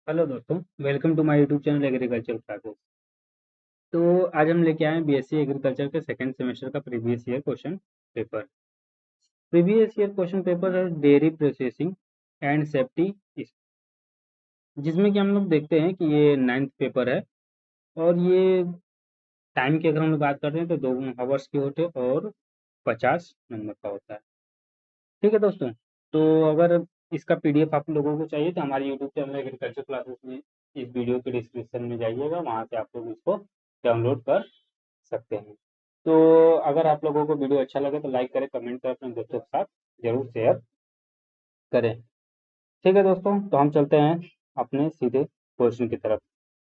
Hello दोस्तों, welcome to my YouTube channel agriculture classes. तो आज हम लेके आए हैं बीएससी एग्रीकल्चर के सेकंड सेमेस्टर का previous year question paper. Previous year question paper है डेयरी प्रोसेसिंग एंड सेफ्टी, जिसमें कि हम लोग देखते हैं कि ये 9th पेपर है। और ये टाइम की अगर हम लोग बात करते हैं तो 2 आवर्स की होते हैं और 50 नंबर का होता है। ठीक है दोस्तों, तो अगर इसका पीडीएफ आप लोगों को चाहिए तो हमारे यूट्यूब चैनल एग्रीकल्चर क्लासेस में इस वीडियो के डिस्क्रिप्शन में जाइएगा, वहाँ से आप लोग इसको डाउनलोड कर सकते हैं। तो अगर आप लोगों को वीडियो अच्छा लगे तो लाइक करें, कमेंट करें, अपने दोस्तों के साथ जरूर शेयर करें। ठीक है दोस्तों, तो हम चलते हैं अपने सीधे क्वेश्चन की तरफ।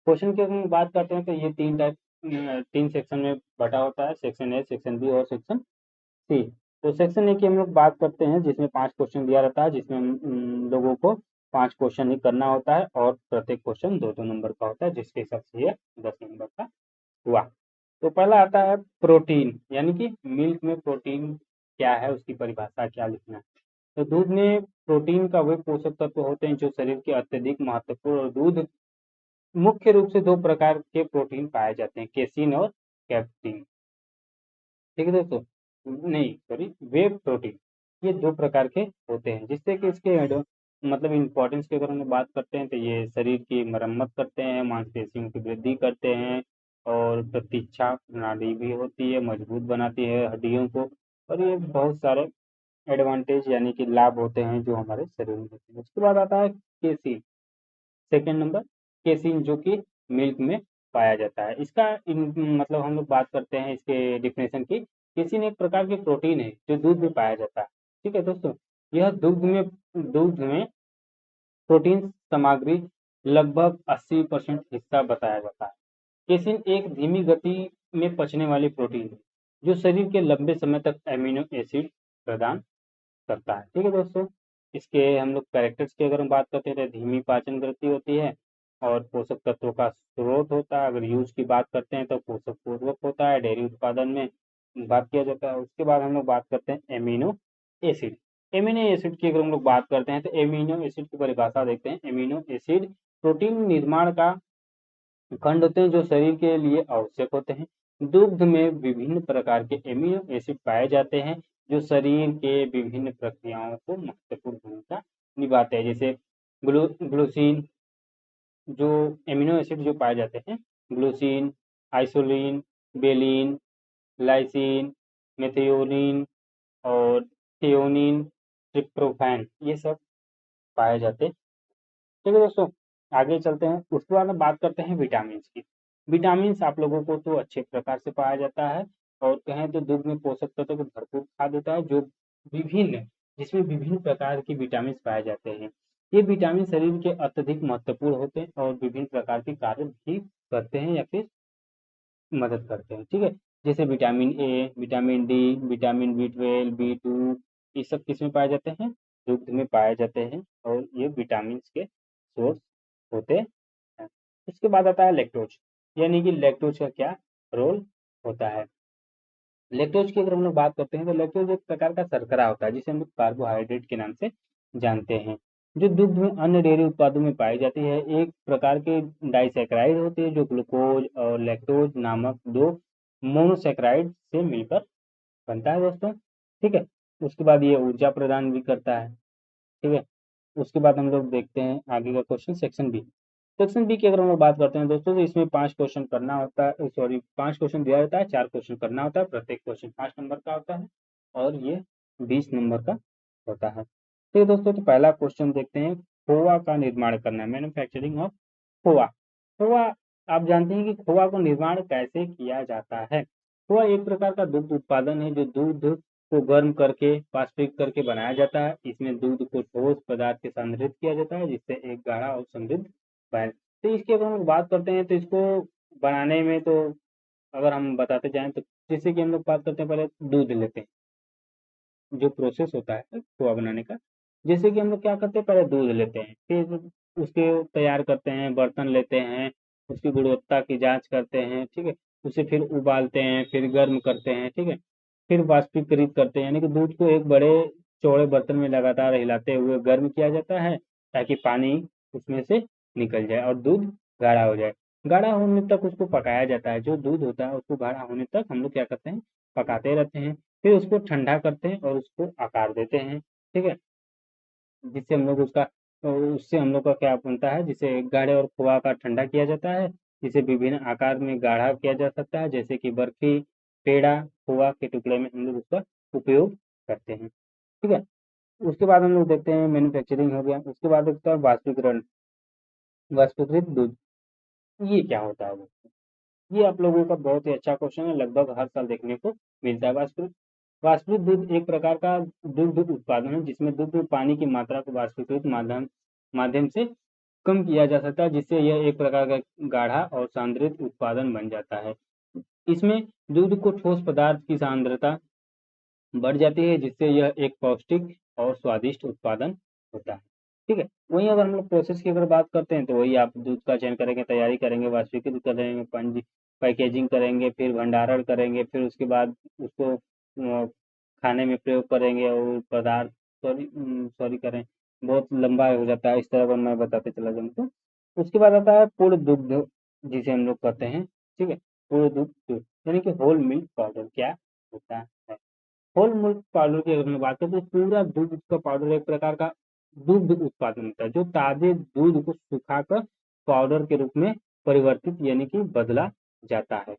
क्वेश्चन की अगर हम बात करते हैं तो ये तीन सेक्शन में बटा होता है, सेक्शन ए, सेक्शन बी और सेक्शन सी। तो सेक्शन ए की हम लोग बात करते हैं जिसमें 5 क्वेश्चन दिया रहता है, जिसमें हम लोगों को 5 क्वेश्चन ही करना होता है और प्रत्येक क्वेश्चन 2-2 नंबर का होता है, जिसके हिसाब से ये 10 नंबर का हुआ। तो पहला आता है प्रोटीन, यानी कि मिल्क में प्रोटीन क्या है, उसकी परिभाषा क्या लिखना है। तो दूध में प्रोटीन का वे पोषक तत्व होते हैं जो शरीर के अत्यधिक महत्वपूर्ण, और दूध मुख्य रूप से 2 प्रकार के प्रोटीन पाए जाते हैं, केसिन और कैप्टीन। ठीक है दोस्तों, नहीं सॉरी, वे प्रोटीन, ये 2 प्रकार के होते हैं, जिससे कि इसके मतलब इम्पोर्टेंस की अगर हम बात करते हैं तो ये शरीर की मरम्मत करते हैं, मांसपेशियों की वृद्धि करते हैं, और प्रतीक्षा प्रणाली भी होती है, मजबूत बनाती है हड्डियों को। और ये बहुत सारे एडवांटेज यानी कि लाभ होते हैं जो हमारे शरीर में होते हैं। उसके बाद आता है केसिन, सेकेंड नंबर, केसिन जो कि मिल्क में पाया जाता है। इसका मतलब हम लोग बात करते हैं इसके डिफिनेशन की। केसिन एक प्रकार की प्रोटीन है जो दूध में पाया जाता है। ठीक है दोस्तों, यह दूध में प्रोटीन सामग्री लगभग 80% हिस्सा बताया जाता है। केसिन एक धीमी गति में पचने वाली प्रोटीन है जो शरीर के लंबे समय तक एमिनो एसिड प्रदान करता है। ठीक है दोस्तों, इसके हम लोग कैरेक्टर्स की अगर हम बात करते हैं तो धीमी पाचन गति होती है और पोषक तत्वों का स्रोत होता है। अगर यूज की बात करते हैं तो पोषक पूर्वक होता है, डेयरी उत्पादन में बात किया जाता है। उसके बाद हम लोग बात करते हैं एमिनो एसिड। एमिनो एसिड की अगर हम लोग बात करते हैं तो एमिनो एसिड की परिभाषा देखते हैं। एमिनो एसिड प्रोटीन निर्माण का खंड होते हैं जो शरीर के लिए आवश्यक होते हैं। दुग्ध में विभिन्न प्रकार के एमिनो एसिड पाए जाते हैं जो शरीर के विभिन्न प्रक्रियाओं को महत्वपूर्ण भूमिका निभाते हैं, जैसे ग्लूसीन, जो एमिनो एसिड जो पाए जाते हैं, ग्लूसीन, आइसोलिन, बेलिन, लाइसिन, मेथियोनिन और थियोनिन, ट्रिप्टोफैन, ये सब पाए जाते हैं। ठीक है दोस्तों, आगे चलते हैं। उसके बाद में बात करते हैं विटामिन की। विटामिन आप लोगों को तो अच्छे प्रकार से पाया जाता है, और कहें तो दूध में पोषक तत्व को भरपूर खाद्य होता है जो विभिन्न जिसमें विभिन्न प्रकार के विटामिन पाए जाते हैं। ये विटामिन शरीर के अत्यधिक महत्वपूर्ण होते हैं और विभिन्न प्रकार के कार्य भी करते हैं या फिर मदद करते हैं। ठीक है, जैसे vitamin A, vitamin D, vitamin B 12, B 2, ये सब किस में पाए जाते हैं, दुग्ध में पाए जाते हैं, और ये विटामिन के सोर्स होते हैं। उसके बाद आता है लैक्टोज, यानी कि लैक्टोज का क्या रोल होता है। लैक्टोज की अगर हम लोग बात करते हैं तो लैक्टोज एक प्रकार का शर्करा होता है जिसे हम लोग कार्बोहाइड्रेट के नाम से जानते हैं, जो दुग्ध में अन्य डेयरी उत्पादों में पाई जाती है। एक प्रकार के डाइसैकराइड होती है जो ग्लूकोज और लैक्टोज नामक 2 मोनोसैकराइड से मिलकर बनता है दोस्तों। ठीक है, उसके बाद ये ऊर्जा प्रदान भी करता है। ठीक है, उसके बाद हम लोग देखते हैं आगे का question, section B. Section B की अगर हम लोग बात करते हैं दोस्तों तो इसमें 5 क्वेश्चन करना होता है, सॉरी 5 क्वेश्चन दिया रहता है, 4 क्वेश्चन करना होता है, प्रत्येक क्वेश्चन 5 नंबर का होता है, और ये 20 नंबर का होता है। ठीक है दोस्तों, तो पहला क्वेश्चन देखते हैं। खोआ का निर्माण करना है, मैन्युफैक्चरिंग ऑफ खोआ। खोआ, आप जानते हैं कि खोआ को निर्माण कैसे किया जाता है। खोआ एक प्रकार का दुग्ध उत्पादन है जो दूध को गर्म करके वाष्पित करके बनाया जाता है। इसमें दूध को ठोस पदार्थ के संग्रहित किया जाता है जिससे एक गाढ़ा और समृद्ध बन। तो इसकी अगर हम बात करते हैं तो इसको बनाने में तो अगर हम बताते जाएं तो जैसे कि हम लोग बात करते हैं, पहले दूध लेते हैं, जो प्रोसेस होता है खोआ बनाने का। जैसे कि हम लोग क्या करते हैं, पहले दूध लेते हैं, फिर उसके तैयार करते हैं, बर्तन लेते हैं, उसकी गुणवत्ता की जांच करते हैं। ठीक है, उसे फिर उबालते हैं, फिर गर्म करते हैं। ठीक है, फिर वाष्पीकृत करते हैं, यानी कि दूध को एक बड़े चौड़े बर्तन में लगातार हिलाते हुए गर्म किया जाता है ताकि पानी उसमें से निकल जाए और दूध गाढ़ा हो जाए। गाढ़ा होने तक उसको पकाया जाता है, जो दूध होता है उसको गाढ़ा होने तक हम लोग क्या करते हैं, पकाते रहते हैं। फिर उसको ठंडा करते हैं और उसको आकार देते हैं, ठीक है, जिससे हम लोग उसका, तो उससे हम लोग का क्या बनता है, जिसे गाढ़े और खोआ का ठंडा किया जाता है, जिसे विभिन्न आकार में गाढ़ा किया जा सकता है, जैसे कि बर्फी, पेड़ा, खोआ के टुकड़े में हम लोग उसका उपयोग करते हैं, ठीक है। उसके बाद हम लोग देखते हैं मैन्युफैक्चरिंग हो गया। उसके बाद देखते हैं वाष्पीकरण, वाष्पीकृत दूध, ये क्या होता है दोस्तों? ये आप लोगों का बहुत ही अच्छा क्वेश्चन है, लगभग हर साल देखने को मिलता है। वाष्पीकृत वाष्पीकृत दूध एक प्रकार का दुग्ध उत्पादन है, जिसमें दूध में पानी की मात्रा को वाष्पीकृत माध्यम माध्यम से कम किया जा सकता है, जिससे यह एक प्रकार का गाढ़ा और सांद्रित उत्पादन बन जाता है। इसमें दूध को ठोस पदार्थ की सांद्रता बढ़ जाती है, जिससे यह एक पौष्टिक और स्वादिष्ट उत्पादन होता है, ठीक है। वहीं अगर हम लोग प्रोसेस की अगर बात करते हैं, तो वही आप दूध का चयन करेंगे, तैयारी करेंगे, वाष्पीकृत करेंगे, पंजी पैकेजिंग करेंगे, फिर भंडारण करेंगे, फिर उसके बाद उसको खाने में प्रयोग करेंगे और पदार्थ, सॉरी सॉरी करें, बहुत लंबा हो जाता है, इस तरह अगर मैं बताते चला जाऊँ तो। उसके बाद आता है पूर्ण दुग्ध, जिसे हम लोग कहते हैं, ठीक है, पूर्ण दुग्ध यानी कि होल मिल्क पाउडर क्या होता है। होल मिल्क पाउडर की अगर मैं बात करूँ, तो पूरा दूध का पाउडर एक प्रकार का दुग्ध उत्पादन होता है, जो ताजे दूध को सुखाकर पाउडर के रूप में परिवर्तित यानी कि बदला जाता है।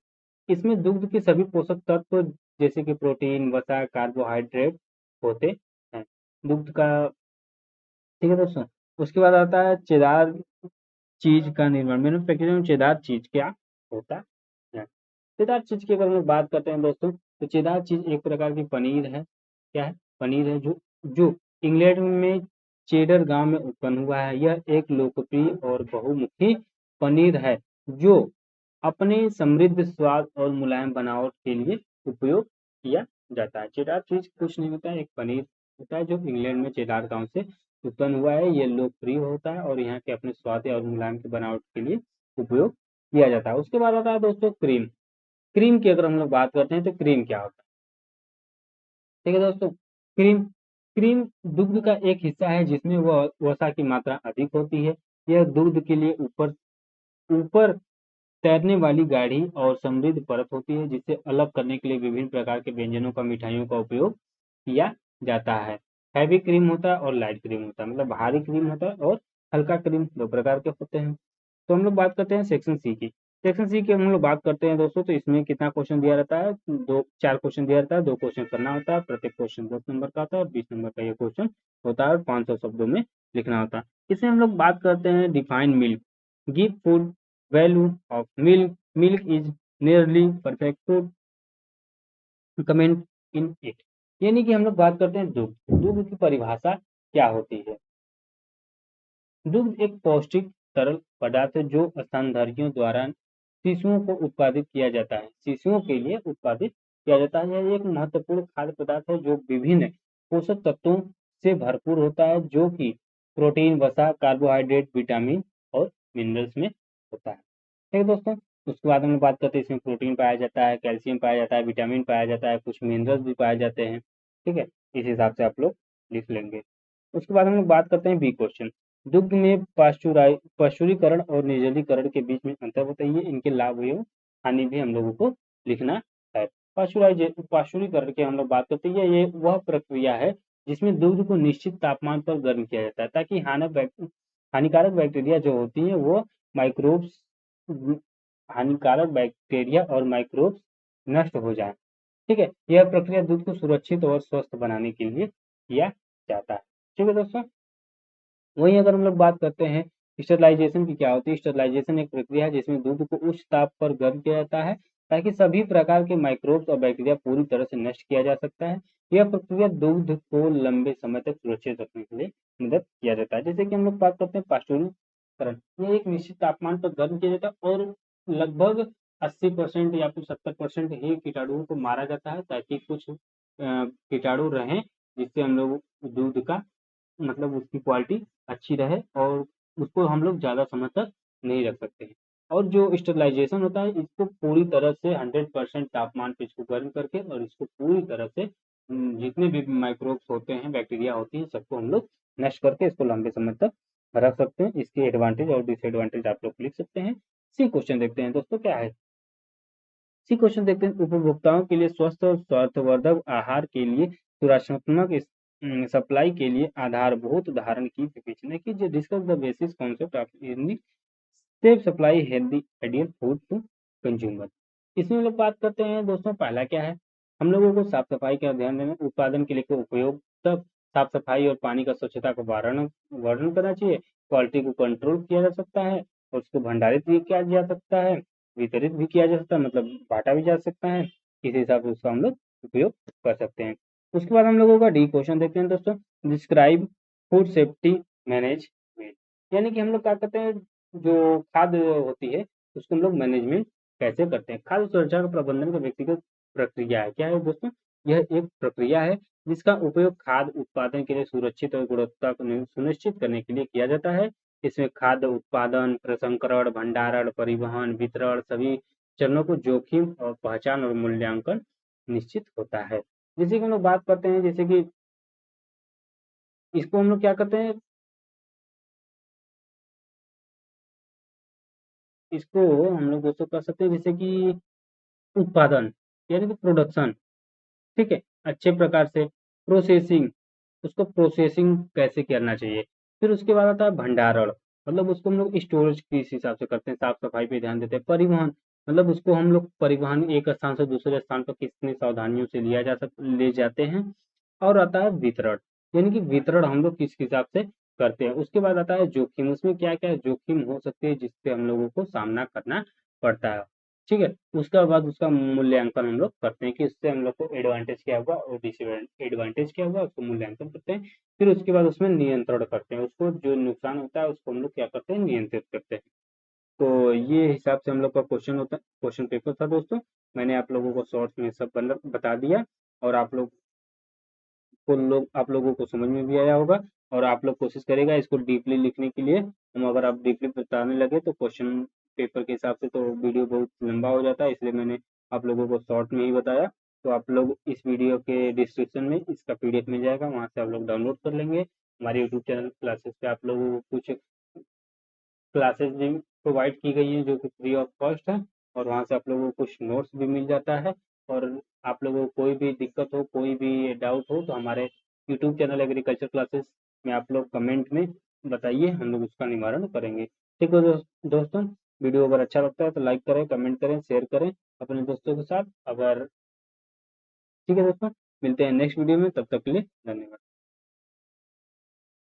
इसमें दुग्ध के सभी पोषक तत्व, जैसे कि प्रोटीन, वसा, कार्बोहाइड्रेट होते हैं। दुग्ध का, ठीक है दोस्तों। उसके बाद आता है चेदार चीज का निर्माण, मैन्युफैक्चरिंग में चेदार चीज क्या होता है। चेदार चीज की अगर हम बात करते हैं दोस्तों, तो चेदार चीज एक प्रकार की पनीर है, क्या है, पनीर है, जो जो इंग्लैंड में चेडर गांव में उत्पन्न हुआ है। यह एक लोकप्रिय और बहुमुखी पनीर है, जो अपने समृद्ध स्वाद और मुलायम बनावट के लिए उपयोग किया जाता है। चेडार चीज कुछ नहीं होता है, एक पनीर होता है, जो इंग्लैंड में चेडार गांव से उत्पन्न हुआ है। ये लोकप्रिय होता है और यहाँ के अपने स्वाद और मुलायम की बनावट के लिए उपयोग किया जाता है। उसके बाद आता है दोस्तों क्रीम। क्रीम की अगर हम लोग बात करते हैं, तो क्रीम क्या होता है, ठीक है दोस्तों। क्रीम क्रीम दुग्ध का एक हिस्सा है, जिसमें वह वसा की मात्रा अधिक होती है। यह दूध के लिए ऊपर ऊपर तैरने वाली गाढ़ी और समृद्ध परत होती है, जिसे अलग करने के लिए विभिन्न प्रकार के व्यंजनों का, मिठाइयों का उपयोग किया जाता है। हैवी क्रीम होता है और लाइट क्रीम होता है, मतलब भारी क्रीम होता है और हल्का क्रीम, दो प्रकार के होते हैं। तो हम लोग बात करते हैं सेक्शन सी की। सेक्शन सी की हम लोग बात करते हैं दोस्तों, तो इसमें कितना क्वेश्चन दिया रहता है, दो चार क्वेश्चन दिया रहता है, दो क्वेश्चन करना होता है, प्रत्येक क्वेश्चन 10 नंबर का आता है और 20 नंबर का ये क्वेश्चन होता है और 500 शब्दों में लिखना होता है। इसमें हम लोग बात करते हैं define milk, give food value of milk, milk is nearly perfect food, comment in it. यानी कि हम लोग बात करते हैं दूध। दूध की परिभाषा क्या होती है। दुग्ध एक पौष्टिक तरल पदार्थ है, जो स्तनधारियों द्वारा शिशुओं को उत्पादित किया जाता है, शिशुओं के लिए उत्पादित किया जाता है। यह एक महत्वपूर्ण खाद्य पदार्थ है, जो विभिन्न पोषक तत्वों से भरपूर होता है, जो कि प्रोटीन, वसा, कार्बोहाइड्रेट, विटामिन और मिनरल्स में होता है, ठीक है दोस्तों। उसके बाद हम लोग बात करते हैं, इसमें प्रोटीन पाया जाता है, कैल्शियम पाया जाता है, विटामिन पाया जाता है, कुछ मिनरल्स भी पाए जाते हैं, ठीक है। इस हिसाब से आप लोग लिख लेंगे। उसके बाद हम लोग बात करते हैं बी क्वेश्चन। दुग्ध में पाश्चुरीकरण और निर्जलीकरण के बीच में अंतर बताइए, इनके लाभ एवं हानि भी हम लोगों को लिखना है। पाश्चुरीकरण की हम लोग बात करते हैं, ये वह प्रक्रिया है जिसमें दूध को निश्चित तापमान पर गर्म किया जाता है, ताकि हानिकारक बैक्टीरिया जो होती है, वो माइक्रोब्स हानिकारक बैक्टीरिया और माइक्रोब्स नष्ट हो जाए, ठीक है। यह प्रक्रिया दूध को सुरक्षित और स्वस्थ बनाने के लिए किया जाता है, ठीक है दोस्तों। वहीं अगर हम लोग बात करते हैं स्टरलाइजेशन की, क्या होती है। स्टरलाइजेशन एक प्रक्रिया है, जिसमें दूध को उच्च ताप पर गर्म किया जाता है, ताकि सभी प्रकार के माइक्रोब्स और बैक्टीरिया पूरी तरह से नष्ट किया जा सकता है। यह प्रक्रिया दूध को लंबे समय तक सुरक्षित रखने के लिए मदद किया जाता है। जैसे कि हम लोग बात करते हैं पास्चुरीकरण, ये एक निश्चित तापमान पर गर्म किया जाता है और लगभग 80% या फिर 70% ही कीटाणुओं को मारा जाता है, ताकि कुछ कीटाणु रहें, जिससे हम लोग दूध का, मतलब उसकी क्वालिटी अच्छी रहे और उसको हम लोग ज़्यादा समय तक नहीं रख सकते हैं। और जो स्टरलाइजेशन होता है, इसको पूरी तरह से 100% तापमान पे इसको गर्म करके और इसको पूरी तरह से जितने भी माइक्रोब्स होते हैं, बैक्टीरिया होती हैं, सबको हम लोग नष्ट करके इसको लंबे समय तक रख सकते हैं। इसके एडवांटेज और डिसएडवांटेज आप लोग लिख सकते हैं। सी क्वेश्चन देखते हैं दोस्तों क्या है। सी क्वेश्चन देखते हैं, उपभोक्ताओं के लिए स्वस्थ और स्वास्थ्यवर्धक आहार के लिए सुरक्षात्मक सप्लाई के लिए आधारभूत धारण की विवेचना कीजिए। Discuss the basis concept of safe supply healthy ideal food to consumer. इसमें हम लोग बात करते हैं दोस्तों, पहला क्या है, हम लोगों को साफ सफाई का ध्यान देना, उत्पादन के लिए उपयोग तब साफ सफाई और पानी का स्वच्छता का वर्णन वर्णन करना चाहिए। क्वालिटी को कंट्रोल किया जा सकता है और उसको भंडारित भी किया जा सकता है, वितरित भी किया जा सकता है, मतलब बांटा भी जा सकता है। इस हिसाब से उसका हम लोग उपयोग कर सकते हैं। उसके बाद हम लोगों का डी क्वेश्चन देखते हैं दोस्तों, डिस्क्राइब फूड सेफ्टी मैनेजमेंट। यानी कि हम लोग क्या करते हैं, जो खाद्य होती है उसको हम लोग मैनेजमेंट कैसे करते हैं। खाद्य सुरक्षा का प्रबंधन का व्यक्तिगत प्रक्रिया है। क्या है दोस्तों, यह एक प्रक्रिया है जिसका उपयोग खाद्य उत्पादन के लिए सुरक्षित और गुणवत्ता को सुनिश्चित करने के लिए किया जाता है। इसमें खाद्य उत्पादन, प्रसंस्करण, भंडारण, परिवहन, वितरण सभी चरणों को जोखिम और पहचान और मूल्यांकन निश्चित होता है। जैसे कि हम लोग बात करते हैं, जैसे कि इसको हम लोग क्या करते हैं, इसको हम लोग दोस्तों कर सकते हैं जैसे कि उत्पादन यानी कि प्रोडक्शन, ठीक है, अच्छे प्रकार से प्रोसेसिंग, उसको प्रोसेसिंग कैसे करना चाहिए। फिर उसके बाद आता है भंडारण, मतलब उसको हम लोग स्टोरेज किस हिसाब से करते हैं, साफ सफाई पे ध्यान देते हैं। परिवहन, मतलब उसको हम लोग परिवहन एक स्थान से दूसरे स्थान पर कितनी सावधानियों से ले जाते हैं। और आता है वितरण, यानी कि वितरण हम लोग किस हिसाब से करते हैं। उसके बाद आता है जोखिम, उसमें क्या क्या जोखिम हो सकते हैं जिससे हम लोगों को सामना करना पड़ता है, ठीक है। उसके बाद उसका मूल्यांकन हम लोग करते हैं कि इससे हम लोग को एडवांटेज क्या हुआ और डिसएडवांटेज क्या हुआ, उसको मूल्यांकन करते हैं। फिर उसके बाद उसमें नियंत्रण करते हैं, उसको जो नुकसान होता है उसको हम लोग क्या करते हैं, नियंत्रित करते हैं। तो ये हिसाब से हम लोग का क्वेश्चन होता है, क्वेश्चन पेपर था दोस्तों। मैंने आप लोगों को शॉर्ट में सब बता दिया और आप लोगों को समझ में भी आया होगा। और आप लोग कोशिश करेगा इसको डीपली लिखने के लिए। हम अगर आप डीपली बताने लगे तो क्वेश्चन पेपर के हिसाब से तो वीडियो बहुत लंबा हो जाता है, इसलिए मैंने आप लोगों को शॉर्ट में ही बताया। तो आप लोग इस वीडियो के डिस्क्रिप्शन में इसका पीडीएफ मिल जाएगा, वहाँ से आप लोग डाउनलोड कर लेंगे। हमारे यूट्यूब चैनल क्लासेस पे आप लोगों को कुछ क्लासेस भी प्रोवाइड की गई हैं जो कि फ्री ऑफ कॉस्ट है, और वहाँ से आप लोगों को कुछ नोट्स भी मिल जाता है। और आप लोगों को कोई भी दिक्कत हो, कोई भी डाउट हो तो हमारे यूट्यूब चैनल एग्रीकल्चर क्लासेस में आप लोग कमेंट में बताइए, हम लोग उसका निवारण करेंगे। ठीक है दोस्तों, वीडियो अगर अच्छा लगता है तो लाइक करें, कमेंट करें, शेयर करें अपने दोस्तों के साथ। अगर ठीक है दोस्तों, मिलते हैं नेक्स्ट वीडियो में, तब तक के लिए धन्यवाद।